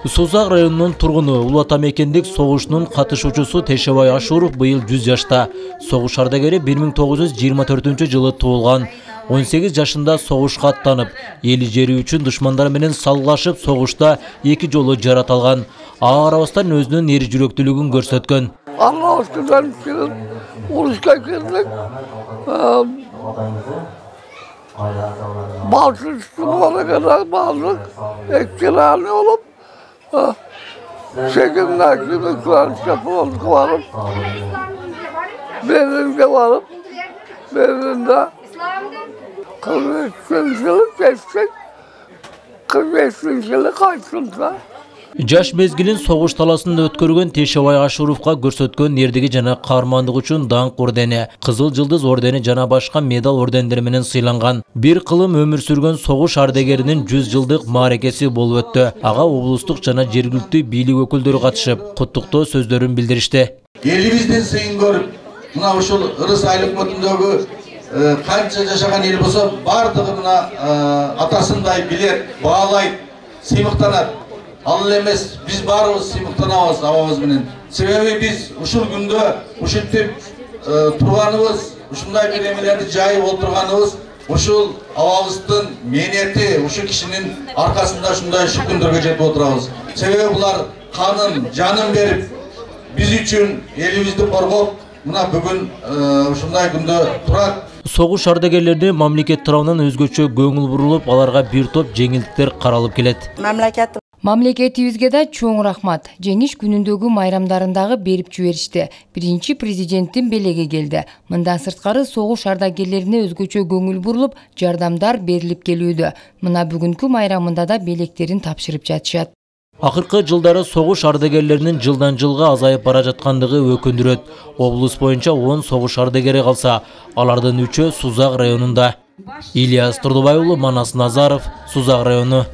Созақ районунун тургуну Улуу Ата мекендик согушунун катышуучусу Тешебай Ашуров быйыл 100 жашта. Согуш ардагери 1924-жылы туулган. 18 жашында согушка аттанып, эли жери үчүн душмандар менен салгылашып согушта 2 жолу жарат алган. Ага карабастан өзүнүн эри жүрөктүүлүгүн көрсөткөн. Allah'tan çıkıp uğraşta girdik. Balsız tutmalara kadar bağladık. Ektirani olup çekimler gibi yapıldık varıp Berlin'de varıp Berlin'de 45 yıllık geçtik. 45 yıllık kaçtımda. Жаш мезгилин согуш таласында өткөргөн Тешебай Ашуровго көрсөткөн эрдиги жана каармандык үчүн даңк ордени, Кызыл жылдыз ордени жана башка медал ордендери менен сыйланган. Бир кылым өмүр сүргөн согуш ардагеринин 100 жылдык мааракеси болуп өттү. Ага облустук жана жергиликтүү бийлик өкүлдөрү катышып, куттуктоо сөздөрүн билдиришти. Элибиздин сыйын көрүп, мына ушул Ырыс айлык өтүндөгү канча жашаган эл болсо, бардыгы мына атасындай билет, баалайт, сыймыктанат. Ал эмес, биз баарыбыз сыймыктанабыз абабыз менен. Себеби биз ушул күндө ушинтип турганыбыз, ушундай бир эмелерди жайып олтурганыбыз, ушул абабыздын мээнети, ушул кишинин аркасында ушундай күндөргө жетип отурабыз. Себеби булар канын, жанын берип, биз үчүн элибизди коргоп, мына бүгүн ушундай күндө турат. Согуш ардагерлерine мамлекет тарабынан өзгөчө көңүл бурулуп, аларга бир топ жеңилдиктер каралып келет. Мамлекетибизге да чоң рахмат. Жеңиш күнүндөгү майрамдарындагы берип жиберишти. Биринчи президенттин белеги келди. Мындан сырткары согуш ардагерлерине өзгөчө көңүл бурулуп, жардамдар берилип келүүдө. Мына бүгүнкү майрамында да белектерин тапшырып жатышат. Акыркы жылдары согуш ардагерлеринин жылдан жылга азайып бара жаткандыгы өкүндүрөт. Облус боюнча 10 согуш ардагери калса, алардын 3-өө Сузак районунда. Ильяс Турдубай уулу, Манас Назаров, Сузак району.